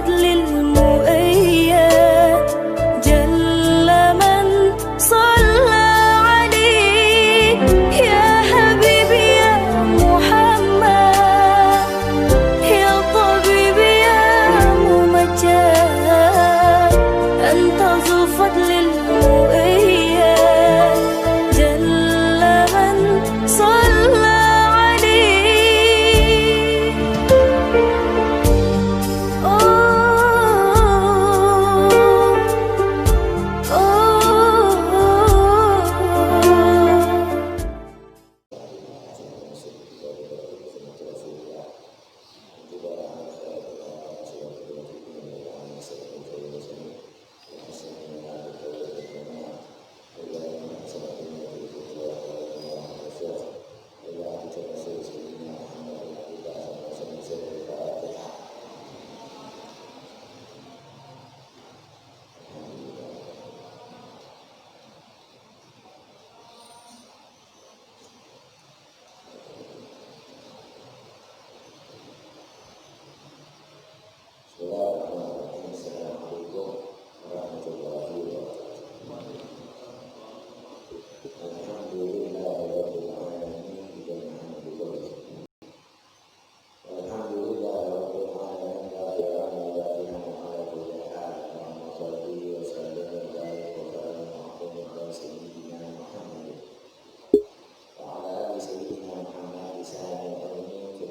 الفضل المؤيد جل من صلى عليه يا حبيبي يا محمد يا طبيبي يا ممجد أنت ذو فضل المؤيد جل من صلى Assalamualaikum warahmatullahi wabarakatuh. Alhamdulillahirabbil alamin Alhamdulillahirabbil alamin la ilaha illa huwa al-hayyul qayyum wa shalli wa sallim wa barik wa barik ala sayyidina Muhammad wa ala ali sayyidina Muhammad sallallahu alaihi wa sallam.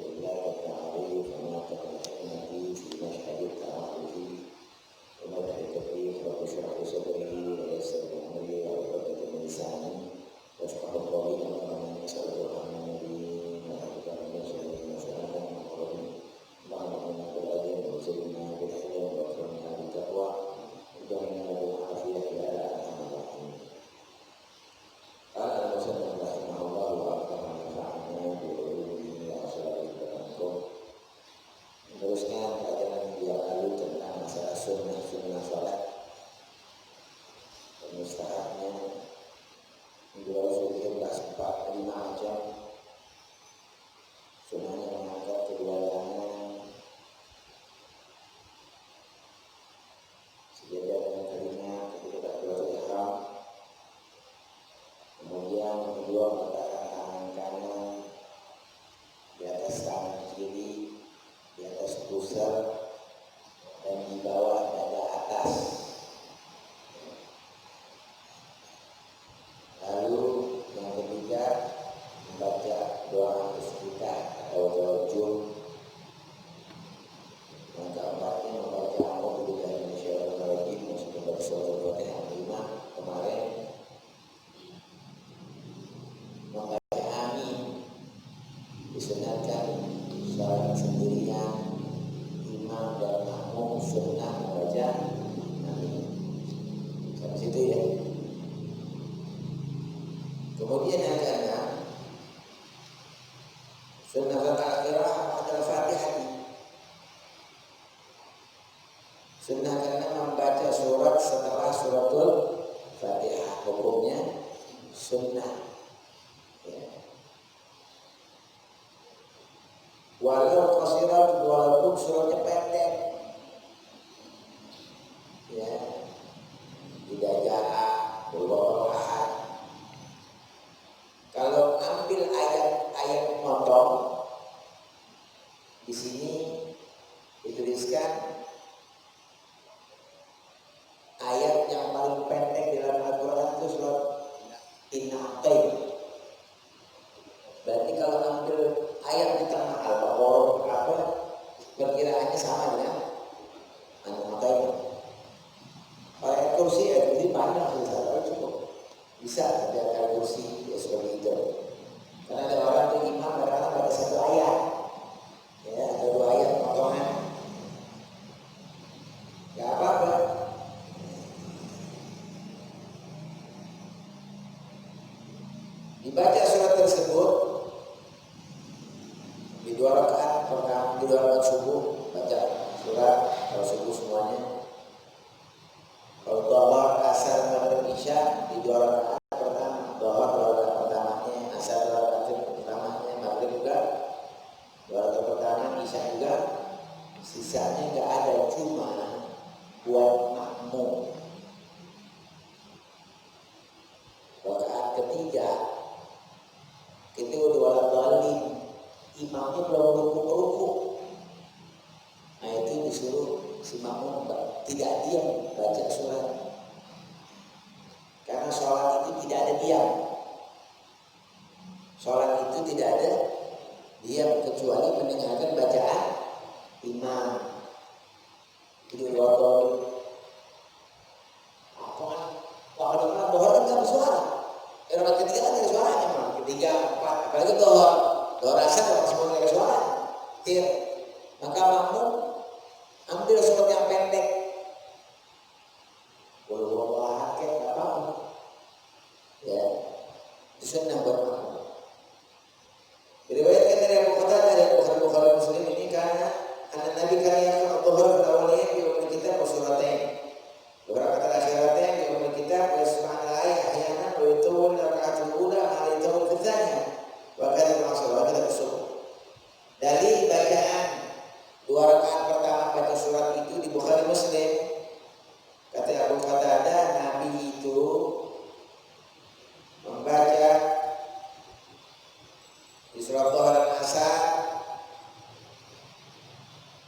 Terusnya pelajaran yang lalu tentang masalah sunnah sholat dan mustahabnya Minggu lalu sudah bahas 4-5 jam. Sunnahnya mengangkat kedua tangan sejajar dengan telinga ketika takbiratul ihram. Kemudian kedua meletakkan tangan kanan di atas tangan kiri, di atas pusar dan di bawah dada atas. Lalu yang ketiga membaca doa istiftah atau tawajjuh. Yang keempatnya membaca a'udzubillahi minasyaitonir rajim maksudnya membaca surat Al-Fatihah yang kelima kemarin. Membaca amin disunatkan salat sendirian, imam dan makmum sunnah membaca amin. Sampai situ ya. Kemudian yang keenam, sunnah al-qira'ah ba'da al-Fatihah. Sunnah keenam membaca surat setelah suratul Fatihah. Hukumnya sunnah. Ya. Walau qasirat, walaupun suratnya pendek, ya, tidak jarak, berubah-ubah. Kalau ambil ayat-ayat motong, di sini dituliskan ayat yang paling pendek dalam Al-Quran itu surat Inna-Atayn. Berarti kalau ambil ayat di tengah Al-Baqarah apa perkiraannya sama dengan An-Atayn. Ayat kursi jadi panjang saja cukup. Bisa ada kursi ya seperti itu. Karena ada orang yang imam kadang-kadang ada satu ayat, ya ada 2 ayat potongan. Gak apa-apa. Dibaca surat tersebut di 2 rakaat pertama, di 2 rakaat subuh baca surat kalau subuh semuanya. Kalau dhuhr, asar, maghrib, isya di 2 rakaat pertama, dhuhr 2 rakaat pertamanya, asar 2 rakaat pertamanya, maghrib juga 2 rakaat pertama, isya juga Sisanya nggak ada, cuma buat makmum. Rakaat ketiga itu dua balik, imamnya belum ruku. Nah itu disuruh si makmum tidak diam baca surat, karena sholat itu tidak ada diam. Sholat itu tidak ada diam kecuali mendengarkan bacaan imam. Jadi dua balik. Kalau dohor kan nggak bersuara. Rakaat ketiga kan ada suaranya, ketiga, empat, apalagi dohor asar masih mau ada suara. Maka makmum ambil surat yang pendek. Boleh bawa haket apa? Ya, itu sunnah buat makmum. Diriwayatkan dari Abu Qatadah dari Bukhari Muslim ini karena Nabi kalian dohor awalnya di umur kita suratain. Beberapa kata akhiratain di umur kita subhanallah ahyana wa yutawwal raka'atul ula ma yutawwal fitsanya wa kana masalah kita bersyukur. Dari bacaan dua rakaat pertama baca surat itu di Bukhari Muslim, kata Abu Qatadah, Nabi itu membaca di surat Dhuhr dan Asar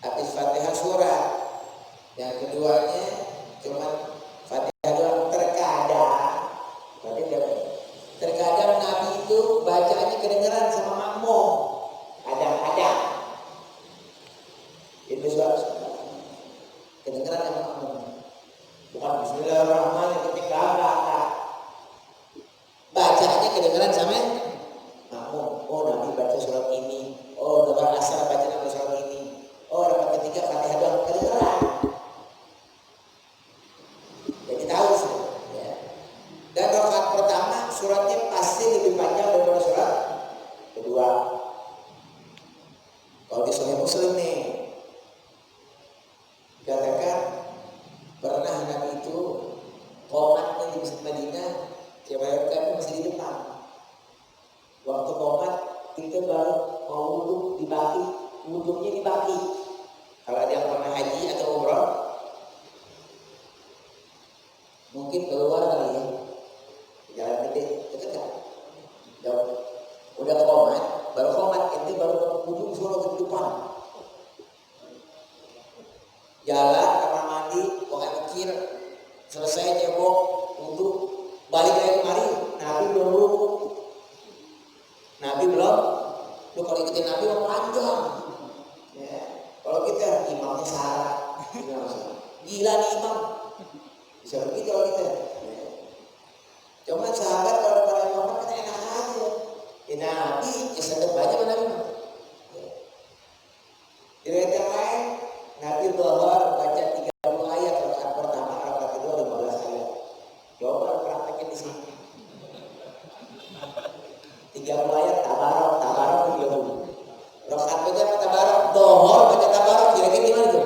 habis Fatihah surat, yang keduanya cuma Fatihah doang. Terkadang Nabi itu bacaannya kedengaran sama makmum, kadang-kadang itu suara kedengaran sama makmum, bukan Bismillahirrahmanirrahim ketika enggak. Bacaannya kedengaran sama makmum. Oh Nabi baca surat ini, oh doa asar baca Nabi surat ini, oh rakaat ketiga Fatihah doang, kedengaran. Jadi tahu sih, ya. Dan rakaat pertama suratnya pasti lebih panjang daripada surat kedua. Kalau di Sahih Muslim nih, dikatakan pernah Nabi itu qomatnya di Masjid Madinah, riwayatkan masih di depan. Waktu qomat kita baru mau wudhu di baki, wudhunya di baki. Kalau ada yang pernah haji atau umrah, mungkin keluar kali ya, jalan gede, dekat kan? Jauh. Udah qomat, baru qomat, itu baru wudhu suruh ke depan. Jalan kamar mandi, buang air kecil, selesai cebok, wudhu, balik lagi kemari, Nabi belum wudhu. Nabi belum, lu kalau ikutin Nabi mau panjang. Ya. Kalau kita imamnya salah, gila nih imam. Bisa begitu kalau kita. Cuma sahabat kalau para imam kan enak aja. Ya Nabi, ya sedep aja sama Nabi. Di riwayat yang lain, Nabi Dhuhr baca 30 ayat rakaat pertama, rakaat kedua 15 ayat. Coba praktekin di sini. 30 ayat tabarok 30. Rakaat pertama tabarok, Dhuhr baca tabarok, kira-kira gimana tuh?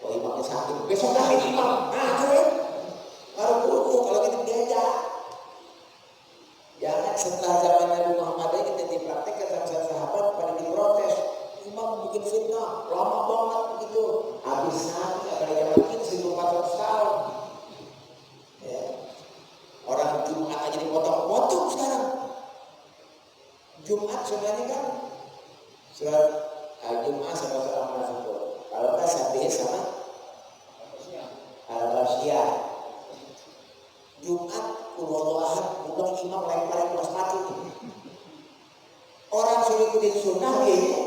Oh imamnya sakit, besok lagi imam. Nah, cuy. Baru buku kalau kita diajak. Jangan setelah zaman Nabi Muhammad ini kita dipraktikkan sama sahabat pada diprotes. Imam bikin fitnah, lama banget begitu. Habis Nabi pada zaman kita 1400 tahun. Ya. Orang Jumat aja dipotong-potong sekarang. Jumat sebenarnya kan surat Al-Jum'ah sama surat Al-Munafiqun. Kalau nggak Sabih sama Al-Ghasyiyah. Jumat Qul Ahad, bukan imam lempar kelas mati. Orang suruh ikutin sunnah kayaknya.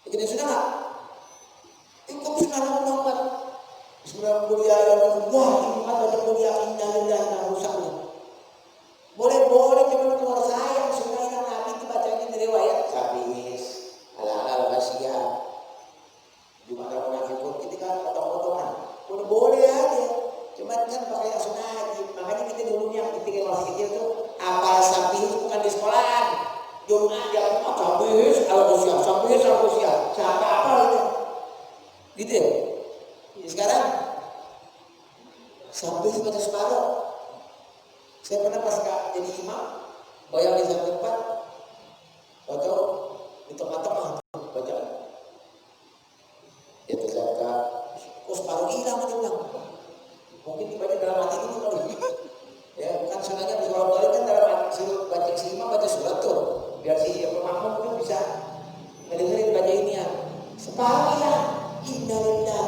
Ikutin sunnah nggak? Ikut sunnah Muhammad. Sunnah mulia yang wah Jumat ada mulia indah yang rusak nih. Boleh cuma keluar sayang sunnah yang Nabi itu bacanya dari riwayat Sabih, Al-Ghasyiyah, Jumat Al-Munafiqun itu kan potong-potongan. Boleh aja. Cuma kan pakai yang sunnah aja. Makanya kita dulunya ketika masih kecil tuh apal Sabih itu bukan di sekolahan. Jumat yang Sabih, Al-Ghasyiyah. Siapa apa itu? Gitu ya? Sekarang Sabih baca separuh. Saya pernah pas jadi imam, bayang di satu tempat, atau di tengah-tengah bacaan. hilang dia bilang. Mungkin dibaca dalam hati dulu kali. Ya, kan sunahnya sholat balik kan dalam hati suruh baca si imam baca surat tuh. Biar si makmum itu bisa ngedengerin baca ini ya. Separuh hilang. Innalillah.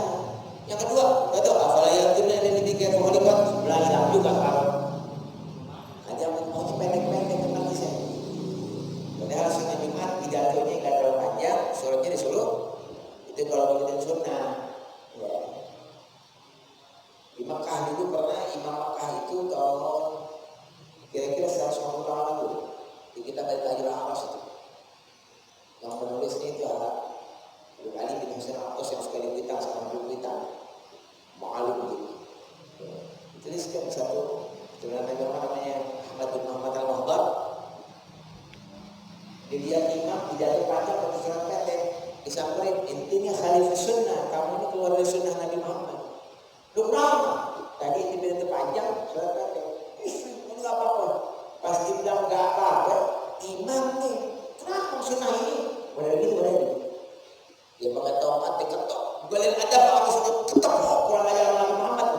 Yang kedua, kata afala yatina ini dikir khaliqat, belah hilang juga separuh. Aja mau pendek-pendek kenal saya. Padahal sunnah Jumat pidatonya nggak terlalu panjang, suratnya disuruh itu kalau ngikutin sunnah. Ya. Di Mekah dulu pernah imam Mekah itu tahun kira-kira 150 tahun lalu di kitab Al-Tahir Al-Awas itu yang penulisnya itu adalah Ali bin Husain Al-Awas yang suka dikuitang sama dikuitang Mu'alim gitu. Dituliskan satu dengan namanya Ahmad bin Muhammad Al-Wahbab. Dia imam tidak panjang atau surat pendek disamperin intinya khalifah sunnah, kamu ini keluar dari sunnah Nabi Muhammad. Lu kenapa? Tadi itu panjang surat pendek. Ini nggak apa-apa. Pas dibilang nggak apa-apa, imam nih, kenapa sunnah ini? Benar gitu. Dia pakai tongkat diketok. Boleh ada apa sudah ketok kurang ajar Nabi Muhammad.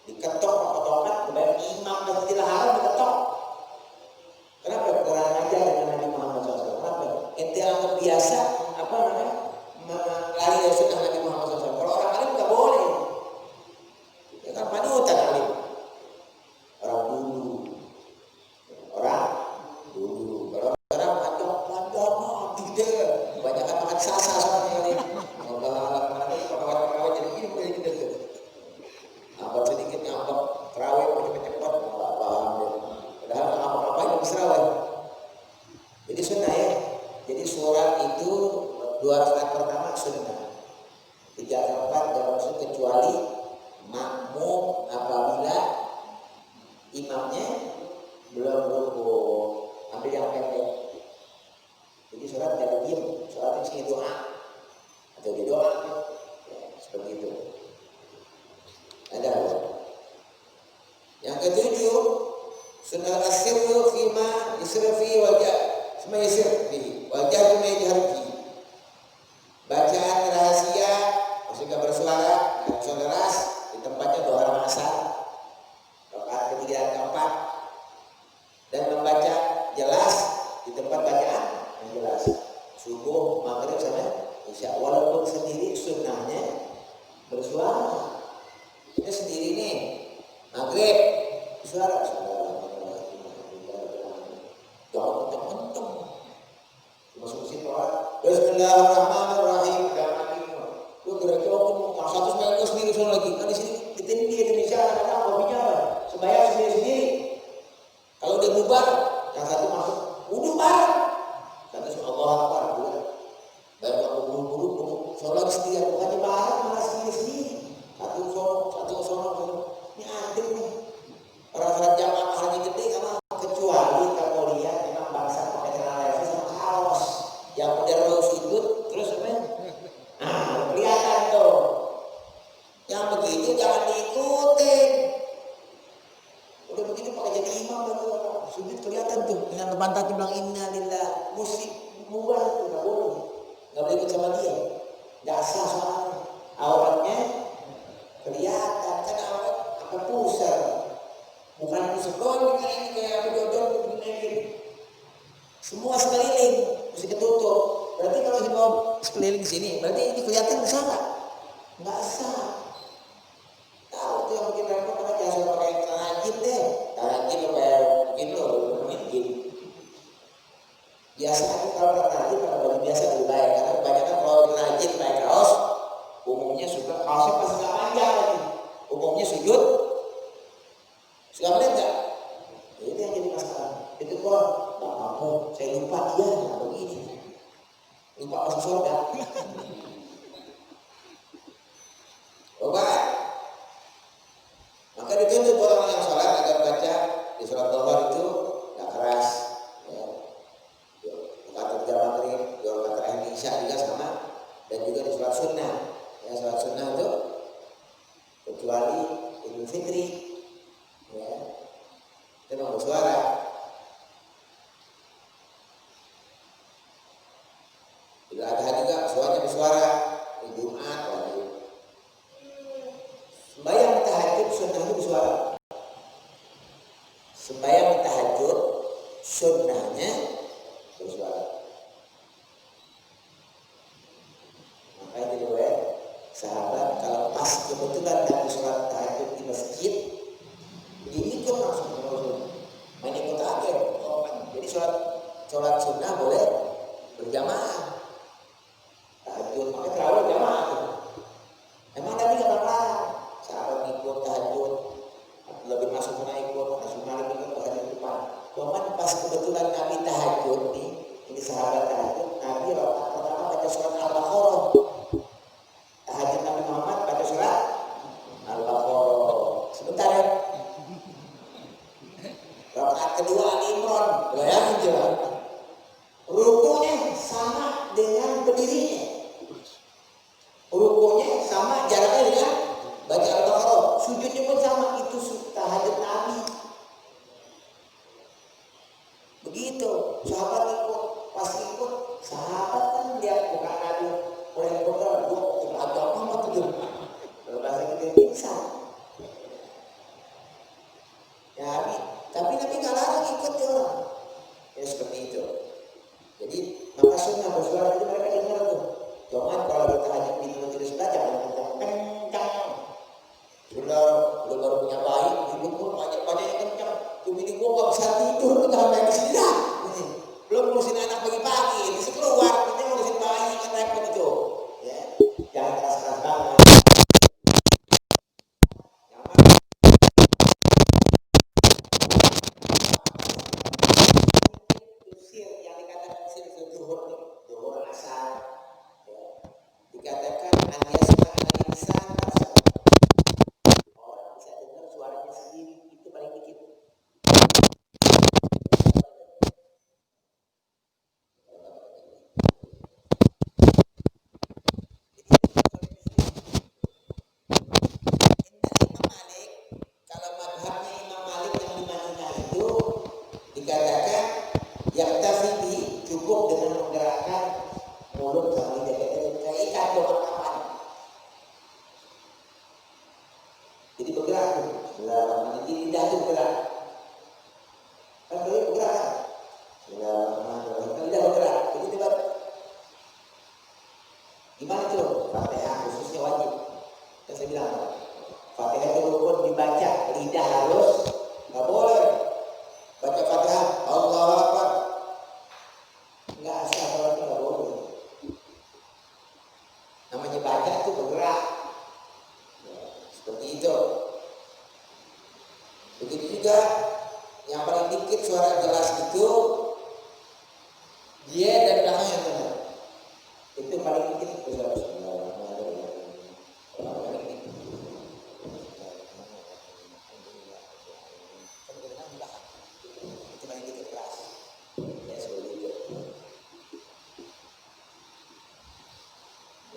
Diketok pakai tongkat, kemudian imam Masjidil Haram diketok. Kenapa kurang ajar dengan Nabi Muhammad SAW? Kenapa? Ente anggap biasa apa namanya lari dari sunnah Nabi Muhammad SAW. Kalau orang alim nggak boleh. Ya kan panutan alim. Orang dulu. Kalau orang panjang tidak. Kebanyakan makan sasa soalnya kali. Kalau pegawai jadi gini boleh gitu. Nampak sedikit nyambak terawih cepet-cepet nggak paham deh. Padahal apa-apa yang berserawih. Jadi sunnah ya. Jadi surat itu 2 rakaat pertama sunnah. 3 rakaat dalam sunnah kecuali makmum apabila imamnya belum rukuk. Ambil yang pendek. Jadi surat jangan diam. Surat yang sini doa atau di doa ya, seperti itu. Ada. Yang ketujuh, sunnah asirru fima yusrafi wajah, semua yusrafi wajah cuma diharfi. Bacaan rahasia, maksudnya bersuara dan suara deras di tempatnya doa asal, rakaat ketiga dan keempat, dan membaca jelas di tempat bacaan yang jelas. Subuh, maghrib sama isya. Walaupun sendiri sunnahnya bersuara. Kita sendiri nih, maghrib suara jangan kenceng-kenceng. Masuk sini orang Bismillahirrahmanirrahim. Lu kira-kira mau satu sembahyang sendiri soal lagi. Kan di sini di Indonesia ada hobinya apa? Sembahyang sendiri-sendiri. Kalau dia bubar, yang satu masuk wudhu bareng. Kata Allah Akbar juga. Baik aku buru-buru sholat sendiri, bukannya bareng malah sendiri-sendiri. Satu sholat. Ini adil nih. Orang sholat jamaah haji gede sama kecuali kamu lihat memang bangsa pakai celana levis sama kaos. Yang udah mau sujud terus apa? Nah, kelihatan tuh. Yang begitu jangan diikutin. Udah begitu pakai jadi imam baru sujud kelihatan tuh dengan pantatnya bilang innalillah, musik bubar tuh nggak boleh, nggak boleh ikut sama dia, nggak sah soalnya auratnya kelihatan kan aurat apa pusar, bukan pusar doang ini kayak apa jodoh begini, semua sekeliling mesti ketutup. Berarti kalau mau sekeliling sini berarti ini kelihatan salah, nggak sah. Tahu tuh yang bikin repot karena jangan pakai tanajin deh. Tanajin kayak mungkin lo mungkin. Biasanya kalau tanajin kalau biasa lebih baik karena kebanyakan kalau tanajin pakai kaos umumnya suka kaosnya pasti nggak panjang lagi. Umumnya sujud suka melihat nggak? Ini yang jadi masalah. Itu kok apa? Saya lupa dia nggak begini. Lupa masuk surga. Coba. Maka dituntut orang yang sholat agar baca di sholat dhuhr itu nggak keras, ya. Rakaat ketiga maghrib, 2 rakaat terakhir isya juga sama, dan juga di sholat sunnah. Ya, sholat sunnah itu kecuali Idul Fitri, ya, itu memang bersuara. Idul Adha juga suaranya bersuara. Di Jumat wajib. sahabat kalau pas kebetulan Nabi sholat tahajud di masjid, dia ikut langsung ke Rasul. Main ikut aja. Jadi sholat sunnah boleh berjamaah. Tahajud, makanya terawih jamaah tuh. Emang Nabi nggak pernah sahabat ikut tahajud, lebih masuk sunnah ikut, sunnah lebih ikut tahajud depan. Cuman pas kebetulan Nabi tahajud nih, ini sahabat tahajud, Nabi rakaat pertama baca surat Al-Baqarah. Tahajud Nabi Muhammad baca surat Al-Baqarah. Sebentar ya. Rakaat kedua Ali Imran, bayangin coba. Rukunya sama dengan berdirinya. Rukunya sama jaraknya dengan baca Al-Baqarah. Sujudnya pun sama, itu tahajud Nabi. Begitu, sahabat ikut, pas ikut, sahabat kan lihat bukan Nabi, mulai berdoa, gua agak Muhammad tuh. Kalau bahasa kita pingsan. Ya, tapi Nabi nggak larang ikut dia orang. Ya seperti itu. Jadi maka sunnah bersuara itu mereka dengar tuh. Cuman kalau kita hanya di majelis belajar jangan kencang. Sudah baru punya bayi, ibu pun banyak yang kencang. Tuh bini gua nggak bisa tidur, tuh nggak main kesini dah. Belum ngurusin anak pagi-pagi, bisa keluar, kita ngurusin bayi kan repot itu. Ya, jangan keras-keras banget. Yang dikatakan sirkul zuhur asar, ya. Dikatakan anjasma al-insan orang bisa dengar suaranya sendiri, itu paling dikit. Kalau madhabnya Imam Malik yang di Madinah itu dikatakan yang tafibi cukup dengan menggerakkan mulut sama lidah kayak ikan doang kapan. Jadi bergerak tuh, jadi lidah itu bergerak. Kan boleh bergerak kan? Lidah bergerak. Jadi debat. Gimana tuh? Fatihah khususnya wajib. Kan saya bilang, Fatihah itu rukun dibaca, lidah harus nggak boleh. Baca Fatihah, Allahu Akbar. Nggak asal kalau nggak boleh. Namanya baca itu bergerak. Ya, seperti itu. Begitu juga yang paling dikit suara jelas itu dia dan belakang yang benar. Itu paling dikit itu suara.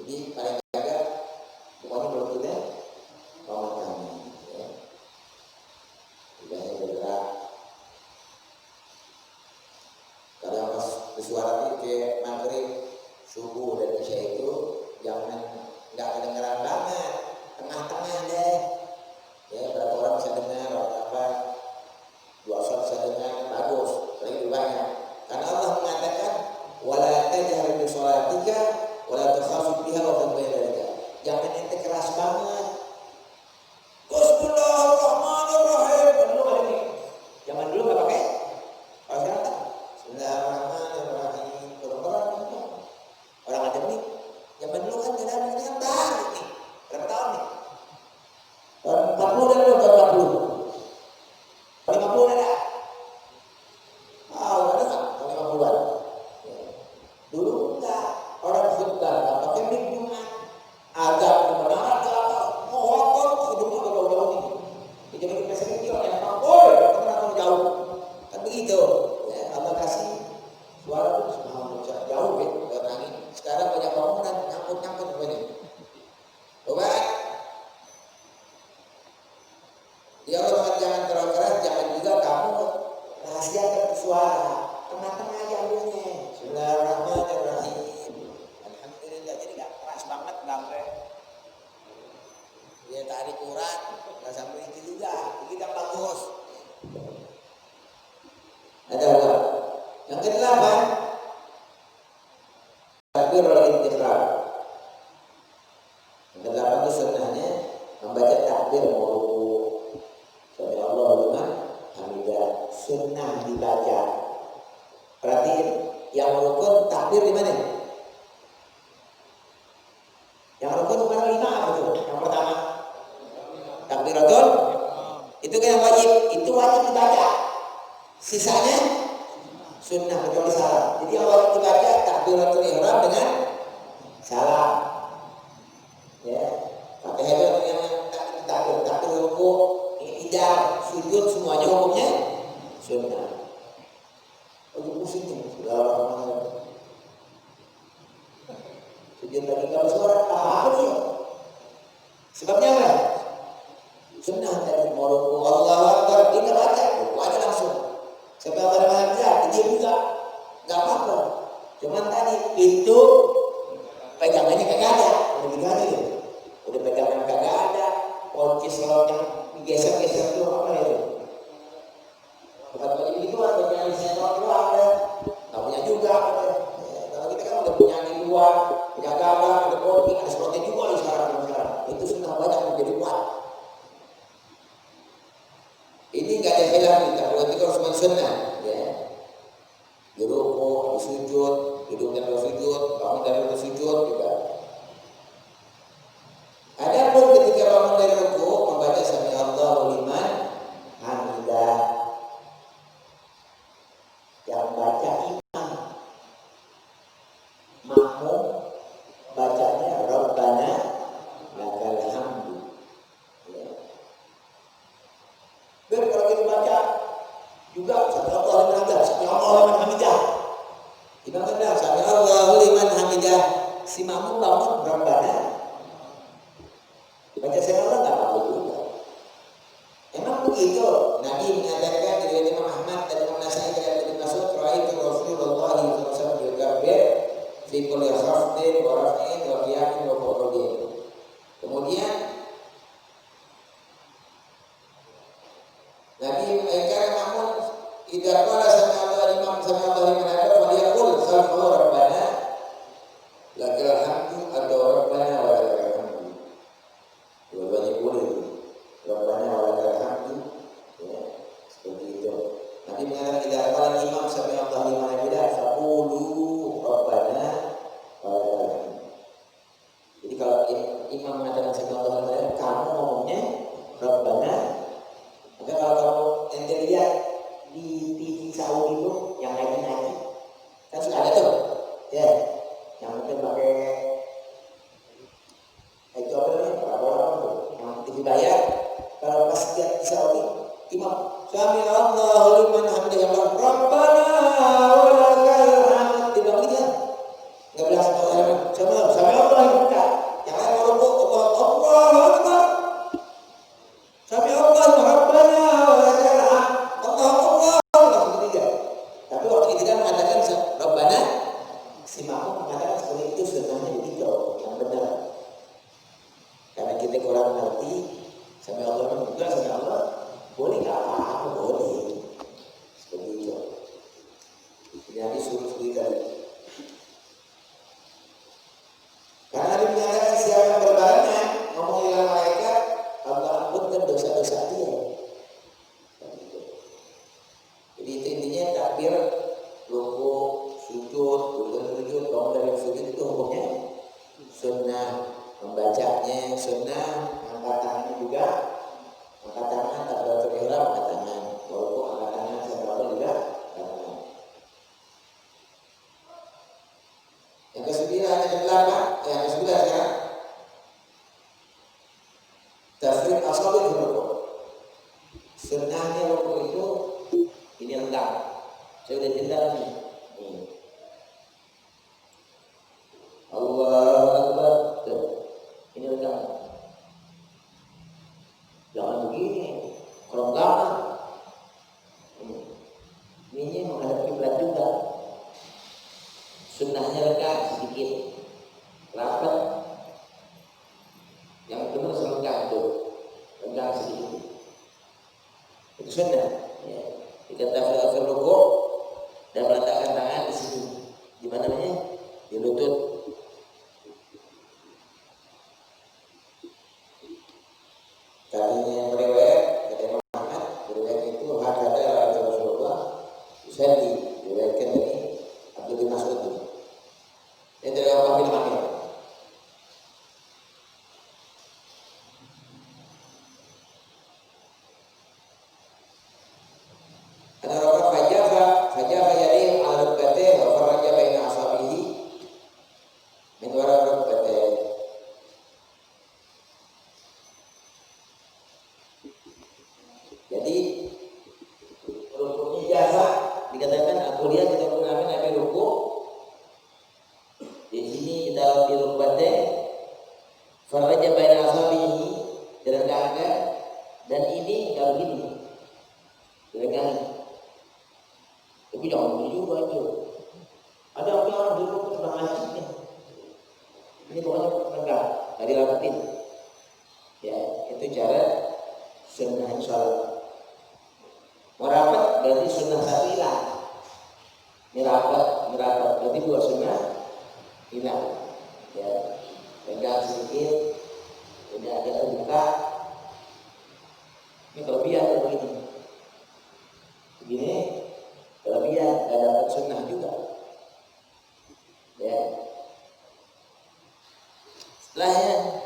Jadi paling jaga pokoknya belum kita pemahaman ya. Lidahnya bergerak. Kadang pas bersuara itu kayak maghrib, subuh dan isya itu jangan nggak kedengeran banget, tengah-tengah deh. Ya berapa orang bisa dengar apa 2 orang bisa dengar bagus, lebih banyak. Karena Allah mengatakan wala tajhar bi sholatika wala tukhafit biha wa qad bayyana. Jangan ente keras banget. Bismillahirrahmanirrahim. Dulu ada nih. Zaman dulu enggak pakai. Kalau sekarang tak. Bismillahirrahmanirrahim. Orang ada nih. Zaman dulu kan tidak ada yang tahu nih. Berapa tahun nih? Tahun 40 dan tahun 40. 50 ada. Ada enggak? Tahun 50-an. Dulu enggak. Orang khutbah enggak pakai mic Jumat. Agak benar atau mohon hidupnya jauh-jauh ini. Jadi kita sering kira yang mampu, kita jauh. Kan begitu. Ya, Allah kasih suara itu subhanallah jauh ya angin. Sekarang banyak bangunan nyangkut begini. Coba. Ya Allah jangan terlalu keras, jangan juga kamu rahasiakan suara. Tengah-tengah aja ambilnya. Bismillahirrahmanirrahim. Jadi nggak keras banget sampai dia tarik urat nggak sampai itu juga begitu bagus. Ada apa? Yang ke-8 takbirul intiqal. Yang takbir mau ruku. Sami Allah liman hamidah, sunnah dibaca. Perhatiin, yang rukun takbir di mana? Yang rukun bukan 5 itu. Yang pertama takbiratul, itu kan yang wajib, itu wajib dibaca. Sisanya sunnah kecuali salam. Jadi yang wajib dibaca takbiratul ihram dengan salam. Ya, Fatihah itu yang takbir ruku, i'tidal, sujud semuanya hukumnya sunnah. Lagi pusing nih, Bismillahirrahmanirrahim. Sujud lagi kalau suara apa nih? Sebabnya apa? Sunnah tadi mau ruku Allahu Akbar, dia nggak baca, ruku aja langsung. Sampai Allah Maha dia juga nggak apa-apa. Cuman tadi itu pegangannya kagak ada, udah diganti ya. Udah pegangan kagak ada, kunci slot yang digeser-geser itu apa itu? Bukan bagi itu ada yang di sentral itu ada, nggak punya juga. Kalau kita kan udah punya di luar, punya gagang, ada kunci, ada slotnya juga di sekarang. Itu sunnah banyak menjadi kuat. Ini nggak ada khilaf kita, kalau itu harus sunnah, ya. Di ruku, di sujud, duduk dan bersujud, bangun dari bersujud juga. Adapun ketika bangun dari ruku membaca sami Allahu liman hamidah, yang baca imam, makmum bacanya Rabbana lakal hamdu. Ya. Dan kalau kita baca juga sami Allahu liman hamidah, sami Allahu liman hamidah. Imam benar, sami Allahu liman hamidah. Si makmum bangun Rabbana. Baca sami Allah nggak apa-apa juga. Emang begitu. Nabi mengatakan dari Imam Ahmad dan Imam Nasai dari Ibnu Mas'ud, "Ra'aitu Rasulullah sallallahu alaihi wasallam yukabbir fi kulli khafdin wa raf'in wa qiyamin wa qu'udin." Kemudian Nabi mengatakan namun idza qala sami Allah liman sami Allah liman hamidah falyaqul khalfahu rabbana lakal hamdu atau rabbana wa lakal hamdu. Dua-duanya boleh. Rabbana wa lakal hamdu. Ya, seperti itu. Nanti mengatakan idza qala imam sami Allah liman hamidah faqulu rabbana wa lakal hamdu. Jadi kalau imam mengatakan sami Allah liman hamidah, kamu ngomongnya rabbana. Maka kalau kamu ente lihat di TV Saudi itu yang ngaji-ngaji kan suka ada tuh, ya, yang mungkin pakai itu apa namanya, parabola itu, yang TV bayar. Kalau pas lihat di Saudi, imam sami Allahu liman hamidah, Rabbana wa lakal hamd, tidak begitu kan? Nggak bilang sami Allah liman, yang lain mau ruku Allahu Akbar, sami Allah Rabbana wa lakal hamd, Allahu Akbar, langsung ketiga. Tapi waktu ketiga mengatakan Rabbana, si makmum mengatakan seperti itu sunnahnya begitu, yang benar. Karena kita kurang ngerti, sami Allah juga sami Allah boleh nggak apa-apa, boleh seperti itu. Jadi suruh seperti tadi. Karena Nabi menyatakan siapa yang berbarengan ngomong dengan malaikat, Allah ampunkan dosa-dosa dia. Jadi itu intinya takbir, ruku, sujud, bangun dari sujud itu hukumnya sunnah, membacanya sunnah, angkat tangannya juga, angkat tangan takbiratul ihram, angkat tangan, ruku angkat tangan, sami juga angkat tangan. Yang kesembilan, yang ke-8, yang ke-9 sekarang tafrid asabi ruku. Sunnahnya ruku itu ini lengkap. Saya udah cerita nih. Allahu Akbar. Ini lengkap. Jangan begini. Kalau enggak, ini menghadap kiblat juga. Sunnahnya lengkap sedikit, rapat. Yang benar selengkap itu, lengkap sedikit. Itu sunnah. Ya. Kita tafsir ruku dan meletakkan tangan di situ. Di mana namanya? Di lutut. Kaki dalam di rukbatnya, faraja baina asabihi direngangkan, dan ini nggak begini, direngangkan. Tapi jangan begini juga itu. Ada orang dulu pernah ngajinya. Ini pokoknya renggang, nggak dirapetin. Ya, itu cara sunnah sholat. Merapat berarti sunnah satu hilang. Merapat berarti dua sunnah hilang. Ya, renggang sedikit, tidak ada terbuka. Ini kelebihan begini. Begini kelebihan, nggak dapat sunnah juga. Ya. Setelahnya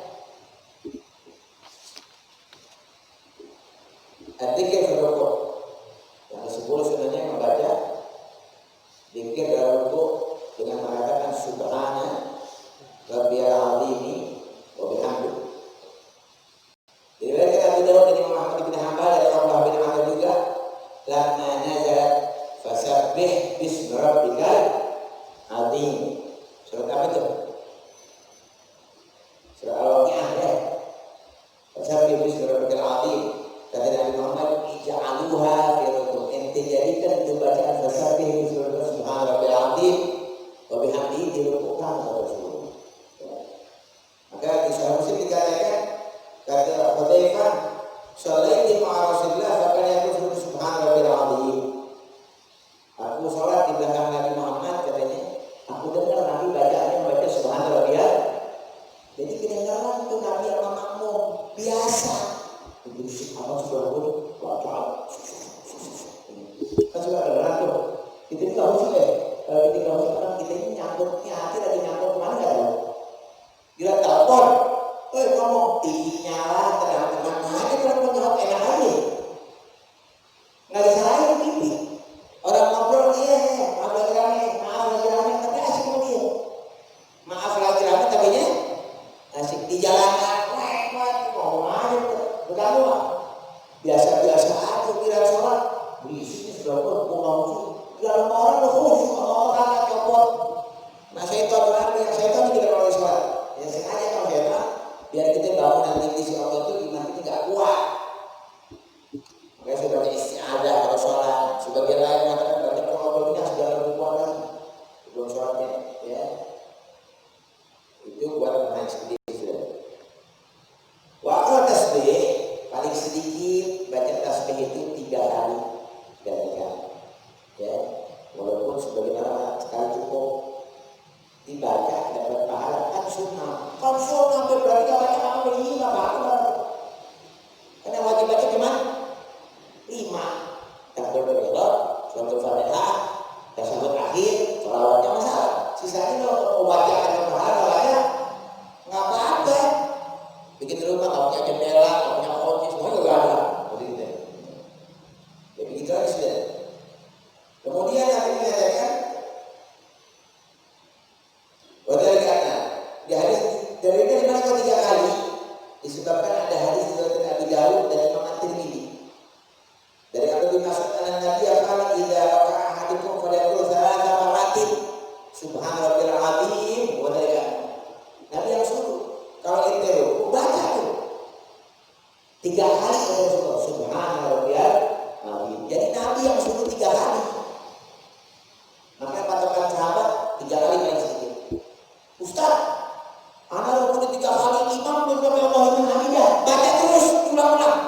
Dzikir berrukuk. Yang ke-10 sebenarnya membaca dzikir dalam rukuk dengan mengatakan subhana rabbiyal azim wa bihamdihi. Diriwayatkan Abu Dawud dari Imam Ahmad bin Hanbal dari Abdullah bin Amr juga, lamma nazalat fasabbih bismi rabbikal azim. Surat apa itu? Surat Al-Waqi'ah ya. Fasabbih bismi rabbikal azim. Kata Nabi Muhammad, ij'aluha fi rukuk. Ente jadikan itu bacaan fasabbih bismi rabbikal subhana rabbil azim wa bihamdihi di rukuk kamu Rasulullah. Maka di Sahih Muslim dikatakan, kata Hudzaifah, "Shalaitu ma'a Rasulillah fa kana yaqulu subhana rabbil azim." Aku salat di belakang Nabi Muhammad, katanya, aku dengar Nabi baca subhana rabbiyal. Jadi kedengaran itu Nabi yang makmum biasa. Begitu apa sudah boleh baca. Kan sudah ada tuh. Itu nggak usah deh. Kalau kita nggak usah, karena kita ini nyangkutnya hati lagi nyangkut kemana nggak tahu. Gila telepon, kamu nyala terang-terang aja telepon jawab enak aja. Nggak disalahin TV. Orang ngobrol dia, maaf lagi rame, tapi asik sama dia. Maaf lagi rame, tapi nya asik di jalanan. Ngomong aja, bergabung lah. Biasa-biasa aja kira sholat. Berisik sudah pun ngomong. Dalam orang lo khusyuk, orang nggak copot. Nah syaitan berarti syaitan tidak mau sholat. Ya sengaja kalau syaitan biar kita bangun nanti di Allah itu iman kita nggak kuat. Makanya saya baca istiadah kalau sholat. Sebagian lain mengatakan baca pengobrolnya sudah lebih kuat lagi sebelum sholatnya. Ya itu buat menaik sendiri sudah. Waktu tasbih paling sedikit baca tasbih itu 3 kali dan 3 kali. Ya, walaupun sebagaimana sekali cukup dibaca dapat pahala kan sunnah. Kan sunnah berarti kalau baca apa begini nggak apa-apa. Karena wajib baca cuma 5. Takbir berdoa, suatu Fatihah, tasawuf akhir, sholawatnya masalah. Sisanya kalau baca ada pahala baca nggak apa-apa. Bikin rumah nggak punya jendela, nggak punya kunci, semua juga ada. Begitu. Ya begitu aja sudah. Kemudian Nabi mengatakan, wadahal karena di hadis dari mana 3 kali disebabkan ada hadis dari Nabi Dawud dan Imam At-Tirmidzi. Dari Abu bin Mas'ud Nabi qala idza waqa'a ahadukum falyaqul 3 maratin subhana rabbil azim wa dzalika. Nabi yang suruh kalau ente baca tuh 3 kali Rasulullah subhana rabbil azim. Jadi Nabi yang suruh 3 kali. Makanya patokan sahabat 3 kali paling sedikit. Ustaz, anak rukun 3 kali imam belum sampai Allahumma hamidah. Baca terus ulang-ulang.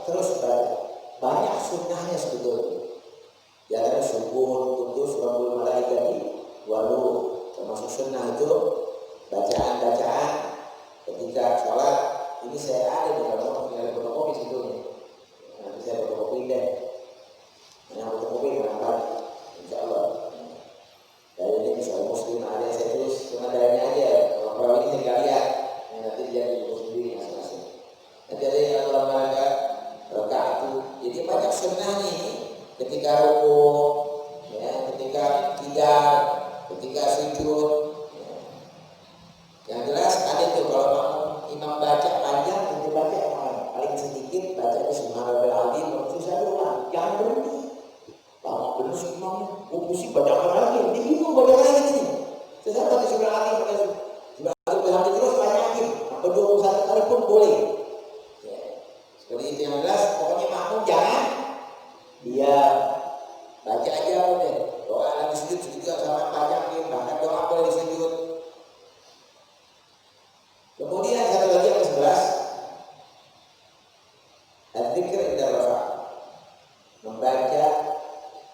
terus baca. Banyak sunnahnya sebetulnya. Di antara subuh, kudus, rabbul malaikati, walu. Termasuk sunnah itu bacaan-bacaan ketika sholat. Ini saya ada di dalam fotokopi sebetulnya. Nanti saya fotokopi deh. Yang fotokopi kenapa? Insya Allah. Dari ini soal muslim ada saya tulis cuma dalilnya aja. Kalau perawi ini saya nggak lihat. Nanti dia diurus sendiri masing-masing. Nanti ada yang Allah mereka rakaat itu. Jadi banyak sunnahnya ini ketika rukuk, ya, ketika tidak, ketika sujud. Ya. Yang jelas ada itu kalau imam baca panjang, nanti baca yang paling sedikit baca itu subhanallahil azim, susah doang, jangan berhenti. Lama bener sih imamnya, pusing baca lagi, dia bingung baca lagi nih. Saya baca subhanallahil azim, subhanallahil azim terus banyakin, sampai 21 kali pun boleh. Ya. Seperti itu yang jelas, pokoknya makmum jangan dia baca aja boleh. Doa lagi sujud juga sama panjangin, bahkan doa boleh disujud. Kemudian satu lagi yang ke-11, dzikir inda rafa, membaca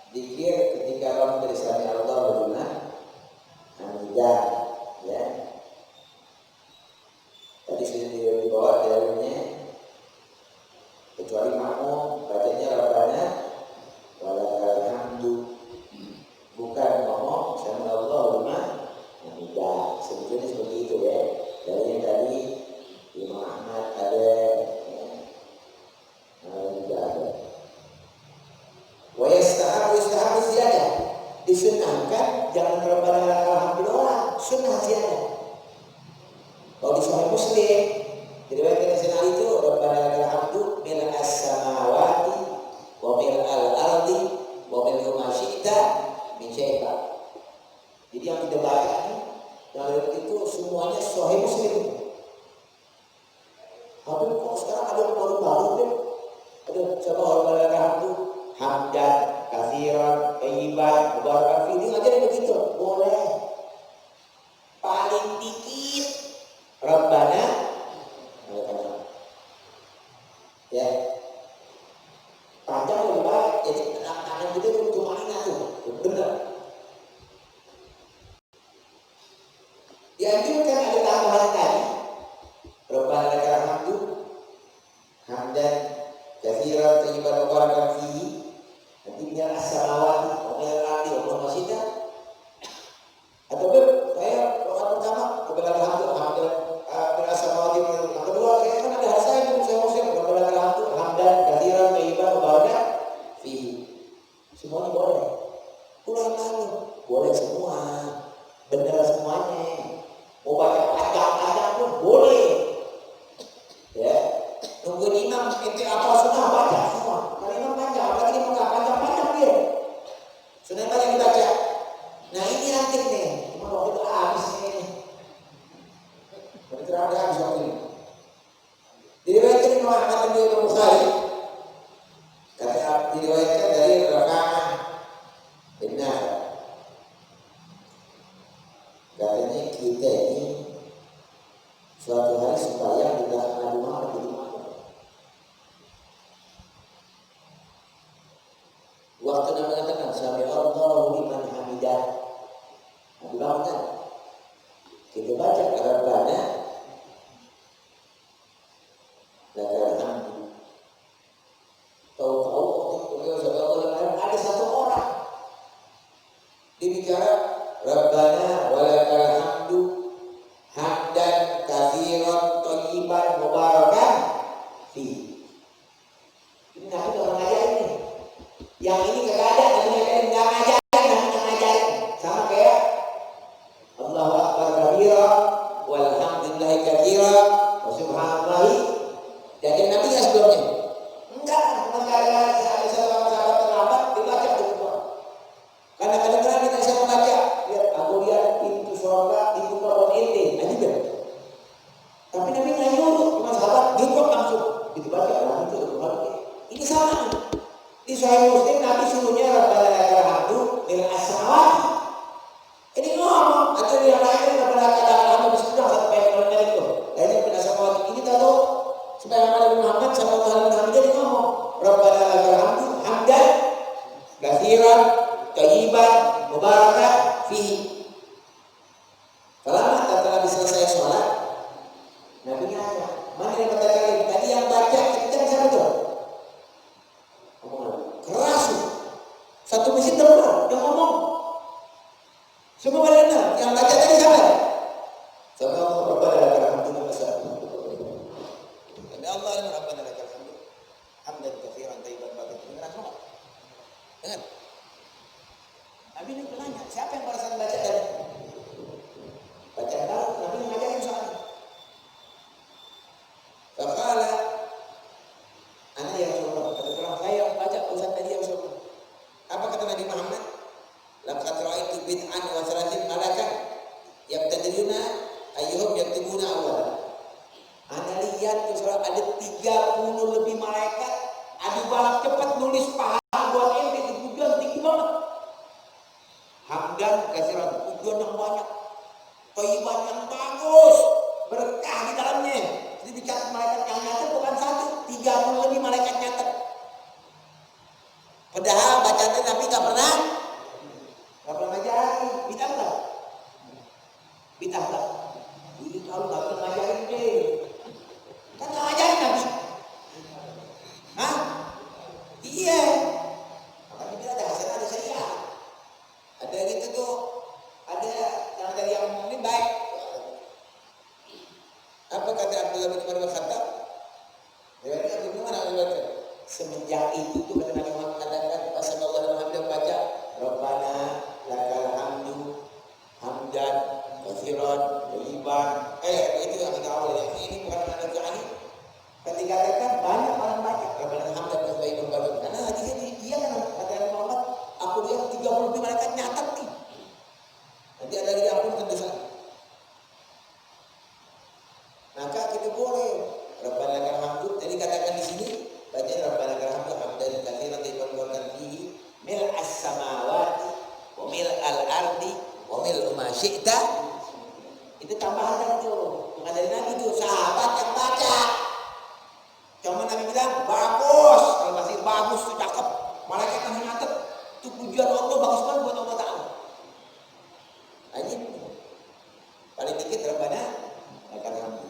dzikir ketika orang bersama Allah berjumlah hamidah, ya. Tadi sudah dibawa dalilnya, kecuali makmum bacanya Rabbana walakal hamdu, bukan ngomong sama Allah berjumlah hamidah. Sebetulnya seperti itu ya. Dari yang tadi Imam Ahmad ada, juga ada. Wa yastahabu ziyadah, disunahkan jangan Rabbana lakal hamdu doang, sunnah ziyadah. Kalau di Sahih Muslim diriwayatkan Sayyidina Ali itu Rabbana lakal hamdu mil as-samawati wa mil al-ardi wa mil ma syi'ta min syai'in. Jadi yang kita baca ini yang itu semuanya Sahih Muslim. Tapi kok sekarang ada yang baru-baru deh. Ada coba Rabbana lakal hamdu hamdan katsiran thayyiban mubarakan fihi aja begitu. Boleh. Paling dikit Rabbana lakal hamdu. Ya. Panjang lebih baik. Jadi anak-anak kita itu cuma ingat tuh. Benar. Dianjurkan ada tambahan tadi Rabbana lakal hamdu hamdan katsiran thayyiban mubarakan fihi, nanti biar as-samawati wa mil al-ardi wa ma syi'ta. Atau saya doa pertama Rabbana lakal hamdu hamdan bil as-samawati wa mil al-ardi. Kedua saya kan ada saya itu saya muslim Rabbana lakal hamdu hamdan katsiran thayyiban mubarakan fihi. Semuanya boleh. Ulang lagi boleh semua. Benar semuanya. Mau baca panjang-panjang pun boleh. Ya, nungguin imam itu apa sunnah baca semua. Kalau imam panjang, apalagi imam nggak panjang-panjang dia. Sunnah banyak dibaca. Nah ini nanti nih, cuma waktu itu habis nih. Waktu terakhir habis waktu ini. Diriwayatkan Imam Ahmad dan Imam Bukhari. Kata diriwayatkan dari Rafa'ah bin Nafi'. Katanya kita ini suatu hari sembahyang di belakang Nabi Muhammad di rumah. Waktu Nabi mengatakan sami Allahu liman hamidah, Nabi bangun. Kita baca Rabbana lakal hamdu. Tahu-tahu beliau sallallahu alaihi ada satu orang dibicara Rabbana walakal hamdu hamdan katsiran thayyiban mubarakan fihi. Ini Nabi orang ngajarin nih. Yang ini kagak ada, Nabi ngajarin, nggak ngajarin, Nabi ngajarin. Sama kayak Allahu Akbar kabira walhamdulillahi katsira wa subhanallahi. Jadi Nabi nggak sebelumnya? Enggak, ada sahabat terlambat dibaca itu. Karena kadang-kadang kita bisa membaca, lihat aku lihat pintu surga dibuka buat ente, aja kan. Tapi Nabi nggak nyuruh, cuma sahabat dibuka langsung, dibaca lah itu. Ini sama. Di Sahih Muslim Nabi suruhnya Rabbana lakal hamdu mil as-samawati. Ini ngomong, atau yang lain Rabbana lakal hamdu sudah sampai itu. Lainnya bil as-samawati. Ini tahu supaya Nabi Muhammad sallallahu alaihi wasallam jadi ngomong. Rabbana lakal hamdu hamdan katsiran thayyiban mubarakan fihi. Selama setelah selesai sholat, Nabi nanya, mana yang pertama kali? Tadi yang baca kencang siapa tuh? Keras. Satu masjid dengar yang ngomong. Semua pada dengar. Yang baca tadi siapa? Sama Allah Rabbana lakal hamdu Demi Allah Rabbana lakal hamdu hamdan katsiran thayyiban mubarakan fihi. Dengar semua? Dengar. Nabi ini bertanya, siapa yang pada saat baca tadi? Baca tahu, Nabi ngajarin soalnya. Faqala ana ya Rasulullah, kata orang saya baca Ustaz tadi ya Rasulullah. Apa kata Nabi Muhammad? Laqad ra'aitu bid'an wa salatin malakan yabtadiluna ayyuhum yaktubuna awal. Ana lihat Rasulullah ada 30 lebih malaikat adu balap cepat nulis pahala buat ente itu tujuan tinggi banget. Hamdan kasiran tujuan yang banyak. Thayyiban yang bagus, berkah di dalamnya. Jadi dicatat malaikat yang nyatet bukan satu, 30 lebih malaikat nyatet. Padahal bacaan Nabi nggak pernah ngajarin, bid'ah nggak? Bid'ah nggak? Ini kalau nggak pernah ngajarin deh, kan nggak ngajarin Nabi. Hah? Iya. Makanya kita ada hasanah ada syariah. Ada gitu tuh, ada yang dari yang ngomongin baik. Apa kata Abdullah bin Umar bin Khattab? Riwayatnya Ibnu Umar riwayatkan. Semenjak itu tuh kata Nabi Muhammad katakan pas Allah dalam hati baca Rabbana lakal hamdu hamdan katsiran thayyiban. Itu yang kita awal ya. Ini bukan ada Quran. Ketika katakan banyak orang baca Rabbana hamdan katsiran thayyiban. Karena hadisnya dia kan kata Nabi Muhammad, aku lihat 30 lebih malaikat nyatat nih. Nanti ada lagi ampunkan dosa. Maka kita boleh Rabbana lakal hamdu. Jadi katakan di sini baca Rabbana lakal hamdu hamdan katsiran thayyiban mubarakan fihi mil as-samawati wa mil al-ardi wa mil ma syi'ta. Itu tambahan tadi tuh. Bukan dari Nabi tuh, sahabat yang baca. Cuma Nabi bilang bagus, kalau masih bagus tuh cakep. Malaikat yang nyatet. Itu pujian Allah bagus banget buat Allah Ta'ala. Aja paling dikit Rabbana lakal hamdu.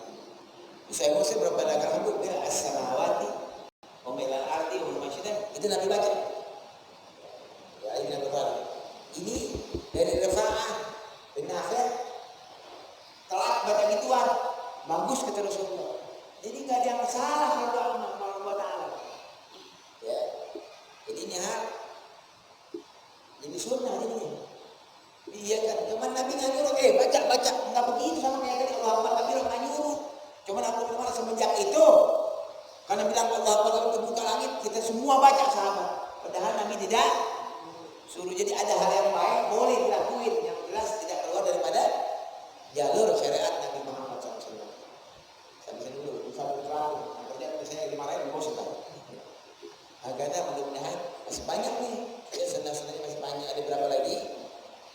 Saya mau Rabbana lakal hamdu dia as-samawati wa mil al-ardi wa ma syi'ta. Itu Nabi baca. Ya ini betul. Ini dari Rifa'ah bin Nafi' telat baca gituan. Bagus kata Rasulullah. Jadi enggak ada yang salah kalau Allah Ta'ala. Ya. Jadi ini ini sunnah ini. Iya kan, cuman Nabi nggak nyuruh, baca, nggak begitu sama kayak tadi Allah Akbar, Nabi nggak nyuruh. Cuman aku kemarin semenjak itu, karena bilang Allah Akbar terbuka langit, kita semua baca sahabat. Padahal Nabi tidak suruh. Jadi ada hal yang baik boleh dilakuin, yang jelas tidak keluar daripada jalur syariat Nabi Muhammad SAW. Sampai dulu, sampai terakhir, kerja misalnya dimarahin, bos itu. Agaknya mudah-mudahan masih banyak nih, ya senang-senangnya masih banyak. Ada berapa lagi?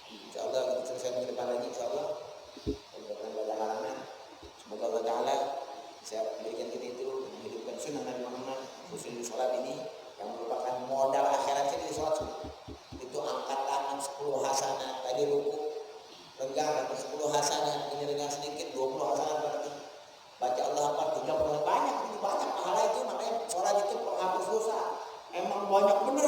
InsyaAllah kita selesai ke depan lagi insyaAllah. Mudah-mudahan ada halangan. Semoga Allah Ta'ala bisa memberikan kita itu menghidupkan sunnah Nabi Muhammad khususnya sholat ini yang merupakan modal akhirat kita di sholat sunnah. Itu angkat tangan 10 hasanah. Tadi ruku renggang atau 10 hasanah. Ini renggang sedikit 20 hasanah berarti. Baca Allah Akbar 30 banyak. Ini banyak pahala itu. Makanya sholat itu penghapus dosa. Emang banyak bener